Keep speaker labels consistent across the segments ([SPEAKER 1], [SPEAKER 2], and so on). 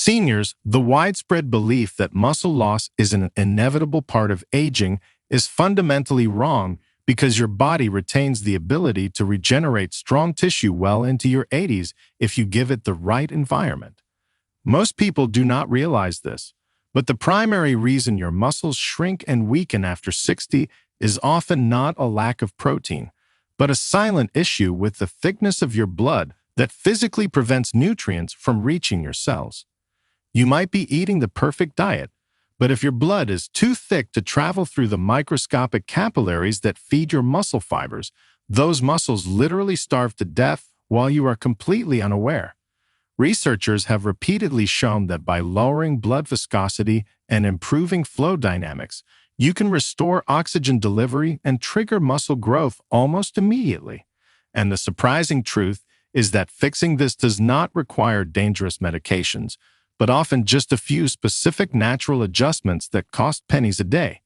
[SPEAKER 1] Seniors, the widespread belief that muscle loss is an inevitable part of aging is fundamentally wrong because your body retains the ability to regenerate strong tissue well into your 80s if you give it the right environment. Most people do not realize this, but the primary reason your muscles shrink and weaken after 60 is often not a lack of protein, but a silent issue with the thickness of your blood that physically prevents nutrients from reaching your cells. You might be eating the perfect diet, but if your blood is too thick to travel through the microscopic capillaries that feed your muscle fibers, those muscles literally starve to death while you are completely unaware. Researchers have repeatedly shown that by lowering blood viscosity and improving flow dynamics, you can restore oxygen delivery and trigger muscle growth almost immediately. And the surprising truth is that fixing this does not require dangerous medications, but often just a few specific natural adjustments that cost pennies a day.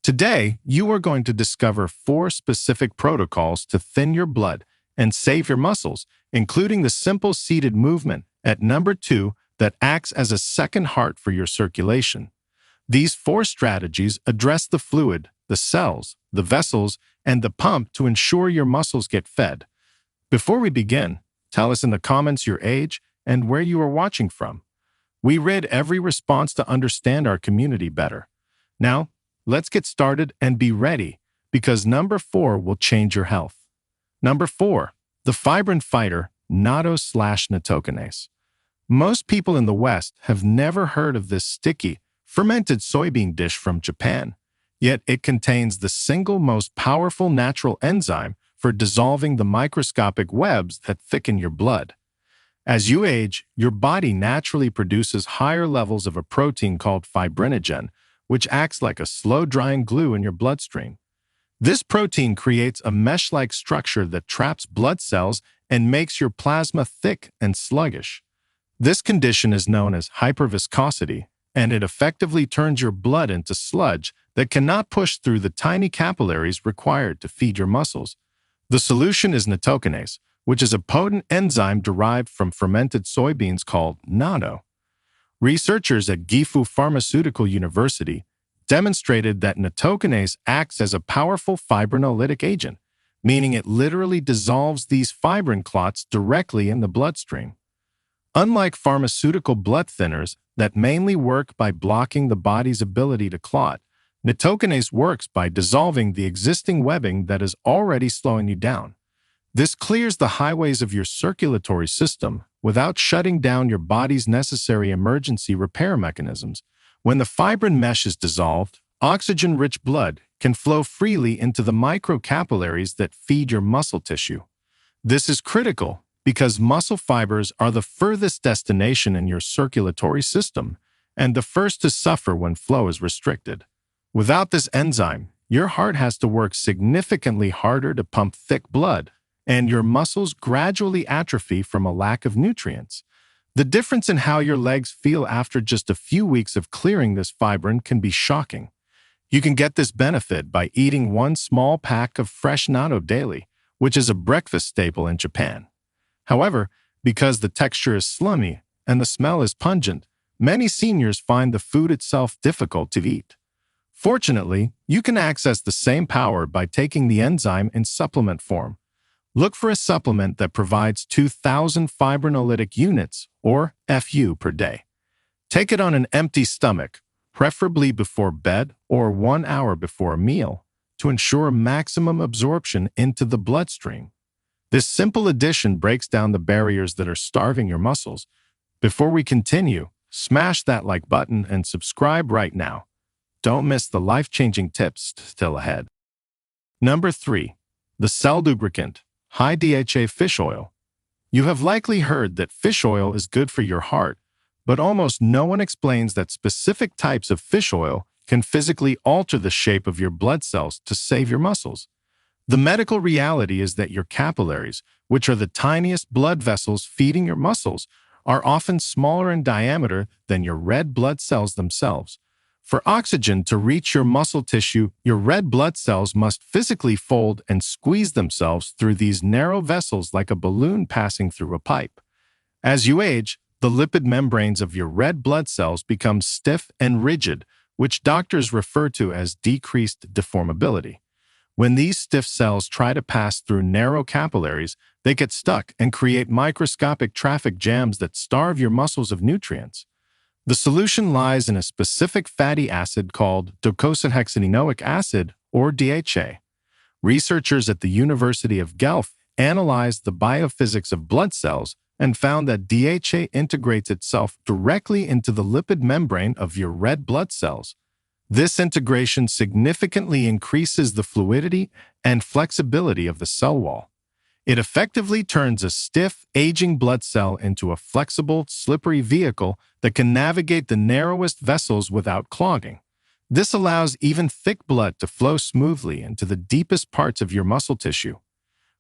[SPEAKER 1] Today, you are going to discover 4 specific protocols to thin your blood and save your muscles, including the simple seated movement at number 2 that acts as a second heart for your circulation. These 4 strategies address the fluid, the cells, the vessels, and the pump to ensure your muscles get fed. Before we begin, tell us in the comments your age and where you are watching from. We read every response to understand our community better. Now, let's get started and be ready, because number 4 will change your health. Number 4, the fibrin fighter, natto/natokinase. Most people in the West have never heard of this sticky, fermented soybean dish from Japan, yet it contains the single most powerful natural enzyme for dissolving the microscopic webs that thicken your blood. As you age, your body naturally produces higher levels of a protein called fibrinogen, which acts like a slow-drying glue in your bloodstream. This protein creates a mesh-like structure that traps blood cells and makes your plasma thick and sluggish. This condition is known as hyperviscosity, and it effectively turns your blood into sludge that cannot push through the tiny capillaries required to feed your muscles. The solution is natokinase, which is a potent enzyme derived from fermented soybeans called natto. Researchers at Gifu Pharmaceutical University demonstrated that natokinase acts as a powerful fibrinolytic agent, meaning it literally dissolves these fibrin clots directly in the bloodstream. Unlike pharmaceutical blood thinners that mainly work by blocking the body's ability to clot, natokinase works by dissolving the existing webbing that is already slowing you down. This clears the highways of your circulatory system without shutting down your body's necessary emergency repair mechanisms. When the fibrin mesh is dissolved, oxygen-rich blood can flow freely into the microcapillaries that feed your muscle tissue. This is critical because muscle fibers are the furthest destination in your circulatory system and the first to suffer when flow is restricted. Without this enzyme, your heart has to work significantly harder to pump thick blood, and your muscles gradually atrophy from a lack of nutrients. The difference in how your legs feel after just a few weeks of clearing this fibrin can be shocking. You can get this benefit by eating 1 small pack of fresh natto daily, which is a breakfast staple in Japan. However, because the texture is slimy and the smell is pungent, many seniors find the food itself difficult to eat. Fortunately, you can access the same power by taking the enzyme in supplement form. Look for a supplement that provides 2,000 fibrinolytic units, or FU, per day. Take it on an empty stomach, preferably before bed or 1 hour before a meal, to ensure maximum absorption into the bloodstream. This simple addition breaks down the barriers that are starving your muscles. Before we continue, smash that like button and subscribe right now. Don't miss the life-changing tips still ahead. Number 3, the cell lubricant, high DHA fish oil. You have likely heard that fish oil is good for your heart, but almost no one explains that specific types of fish oil can physically alter the shape of your blood cells to save your muscles. The medical reality is that your capillaries, which are the tiniest blood vessels feeding your muscles, are often smaller in diameter than your red blood cells themselves. For oxygen to reach your muscle tissue, your red blood cells must physically fold and squeeze themselves through these narrow vessels like a balloon passing through a pipe. As you age, the lipid membranes of your red blood cells become stiff and rigid, which doctors refer to as decreased deformability. When these stiff cells try to pass through narrow capillaries, they get stuck and create microscopic traffic jams that starve your muscles of nutrients. The solution lies in a specific fatty acid called docosahexaenoic acid, or DHA. Researchers at the University of Guelph analyzed the biophysics of blood cells and found that DHA integrates itself directly into the lipid membrane of your red blood cells. This integration significantly increases the fluidity and flexibility of the cell wall. It effectively turns a stiff, aging blood cell into a flexible, slippery vehicle that can navigate the narrowest vessels without clogging. This allows even thick blood to flow smoothly into the deepest parts of your muscle tissue.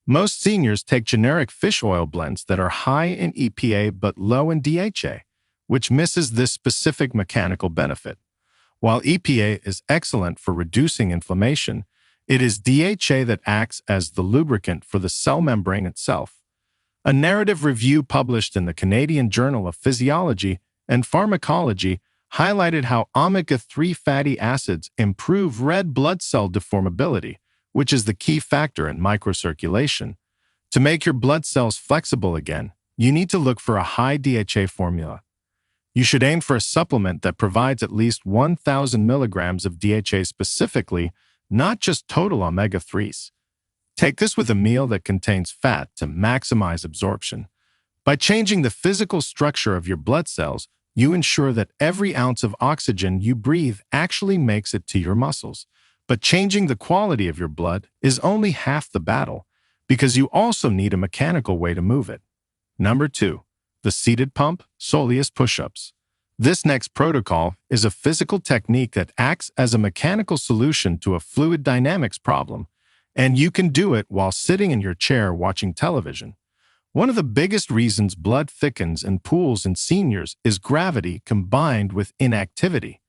[SPEAKER 1] Most seniors take generic fish oil blends that are high in EPA but low in DHA, which misses this specific mechanical benefit. While EPA is excellent for reducing inflammation, it is DHA that acts as the lubricant for the cell membrane itself. A narrative review published in the Canadian Journal of Physiology and Pharmacology highlighted how omega-3 fatty acids improve red blood cell deformability, which is the key factor in microcirculation. To make your blood cells flexible again, you need to look for a high DHA formula. You should aim for a supplement that provides at least 1,000 milligrams of DHA specifically, not just total omega-3s. Take this with a meal that contains fat to maximize absorption. By changing the physical structure of your blood cells, you ensure that every ounce of oxygen you breathe actually makes it to your muscles. But changing the quality of your blood is only half the battle, because you also need a mechanical way to move it. Number 2. The seated pump, soleus push-ups. This next protocol is a physical technique that acts as a mechanical solution to a fluid dynamics problem, and you can do it while sitting in your chair watching television. One of the biggest reasons blood thickens and pools in seniors is gravity combined with inactivity.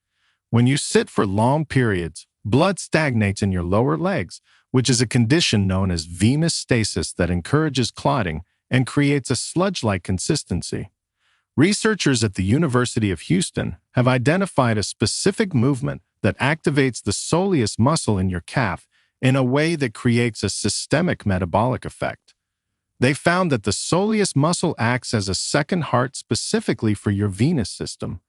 [SPEAKER 1] When you sit for long periods, blood stagnates in your lower legs, which is a condition known as venous stasis that encourages clotting and creates a sludge-like consistency. Researchers at the University of Houston have identified a specific movement that activates the soleus muscle in your calf in a way that creates a systemic metabolic effect. They found that the soleus muscle acts as a second heart specifically for your venous system.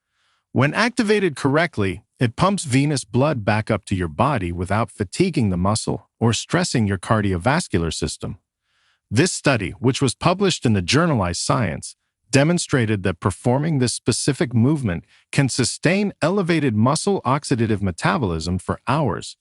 [SPEAKER 1] When activated correctly, it pumps venous blood back up to your body without fatiguing the muscle or stressing your cardiovascular system. This study, which was published in the journal Science, demonstrated that performing this specific movement can sustain elevated muscle oxidative metabolism for hours.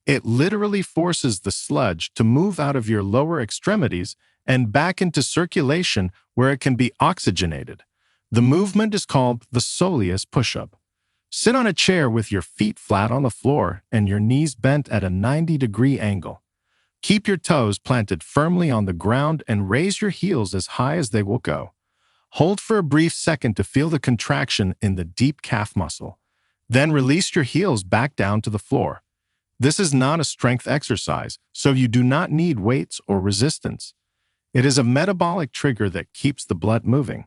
[SPEAKER 1] It literally forces the sludge to move out of your lower extremities and back into circulation where it can be oxygenated. The movement is called the soleus push-up. Sit on a chair with your feet flat on the floor and your knees bent at a 90-degree angle. Keep your toes planted firmly on the ground and raise your heels as high as they will go. Hold for a brief second to feel the contraction in the deep calf muscle. Then release your heels back down to the floor. This is not a strength exercise, so you do not need weights or resistance. It is a metabolic trigger that keeps the blood moving.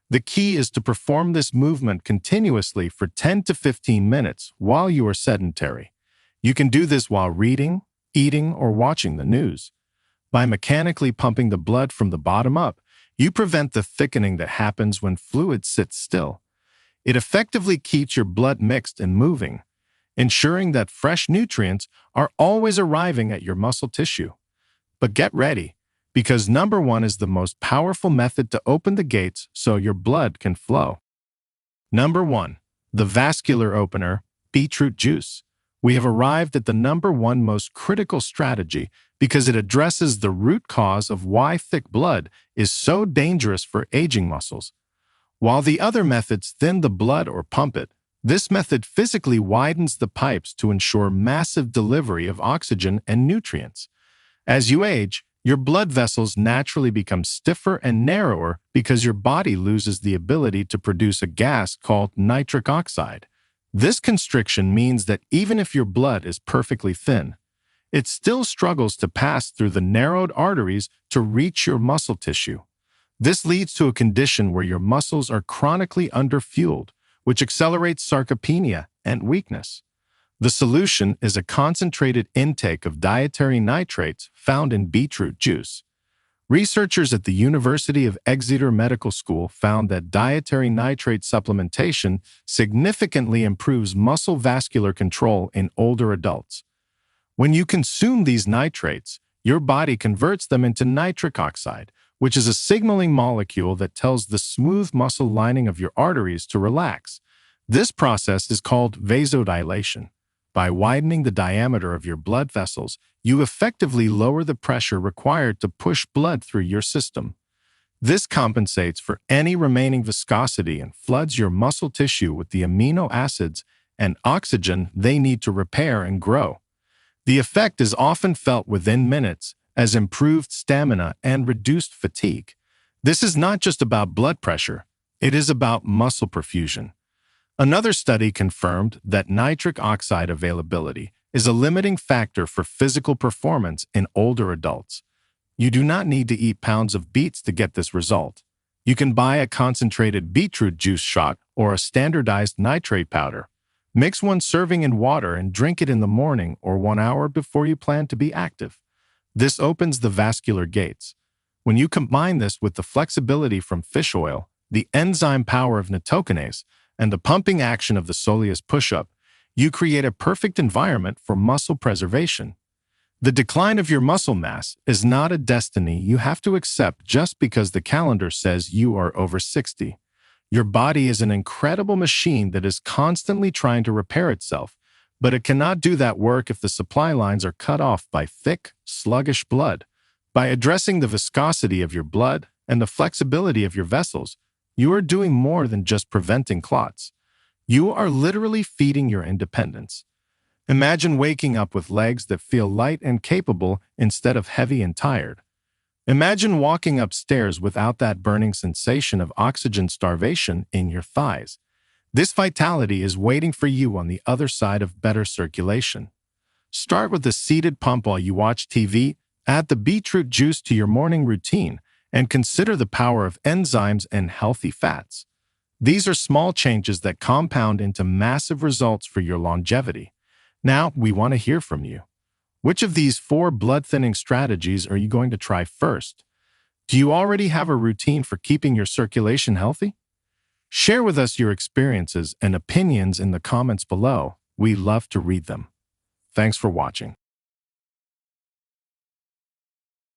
[SPEAKER 1] The key is to perform this movement continuously for 10 to 15 minutes while you are sedentary. You can do this while reading, eating, or watching the news. By mechanically pumping the blood from the bottom up, you prevent the thickening that happens when fluid sits still. It effectively keeps your blood mixed and moving, ensuring that fresh nutrients are always arriving at your muscle tissue. But get ready, because number 1 is the most powerful method to open the gates so your blood can flow. Number 1. The vascular opener, beetroot juice. We have arrived at the number 1 most critical strategy because it addresses the root cause of why thick blood is so dangerous for aging muscles. While the other methods thin the blood or pump it, this method physically widens the pipes to ensure massive delivery of oxygen and nutrients. As you age, your blood vessels naturally become stiffer and narrower because your body loses the ability to produce a gas called nitric oxide. This constriction means that even if your blood is perfectly thin, it still struggles to pass through the narrowed arteries to reach your muscle tissue. This leads to a condition where your muscles are chronically underfueled, which accelerates sarcopenia and weakness. The solution is a concentrated intake of dietary nitrates found in beetroot juice. Researchers at the University of Exeter Medical School found that dietary nitrate supplementation significantly improves muscle vascular control in older adults. When you consume these nitrates, your body converts them into nitric oxide, which is a signaling molecule that tells the smooth muscle lining of your arteries to relax. This process is called vasodilation. By widening the diameter of your blood vessels, you effectively lower the pressure required to push blood through your system. This compensates for any remaining viscosity and floods your muscle tissue with the amino acids and oxygen they need to repair and grow. The effect is often felt within minutes as improved stamina and reduced fatigue. This is not just about blood pressure, it is about muscle perfusion. Another study confirmed that nitric oxide availability is a limiting factor for physical performance in older adults. You do not need to eat pounds of beets to get this result. You can buy a concentrated beetroot juice shot or a standardized nitrate powder. Mix one serving in water and drink it in the morning or 1 hour before you plan to be active. This opens the vascular gates. When you combine this with the flexibility from fish oil, the enzyme power of natokinase, and the pumping action of the soleus push-up, you create a perfect environment for muscle preservation. The decline of your muscle mass is not a destiny you have to accept just because the calendar says you are over 60. Your body is an incredible machine that is constantly trying to repair itself, but it cannot do that work if the supply lines are cut off by thick, sluggish blood. By addressing the viscosity of your blood and the flexibility of your vessels, you are doing more than just preventing clots. You are literally feeding your independence. Imagine waking up with legs that feel light and capable instead of heavy and tired. Imagine walking upstairs without that burning sensation of oxygen starvation in your thighs. This vitality is waiting for you on the other side of better circulation. Start with a seated pump while you watch TV, add the beetroot juice to your morning routine, and consider the power of enzymes and healthy fats. These are small changes that compound into massive results for your longevity. Now, we want to hear from you. Which of these 4 blood-thinning strategies are you going to try first? Do you already have a routine for keeping your circulation healthy? Share with us your experiences and opinions in the comments below. We love to read them. Thanks for watching.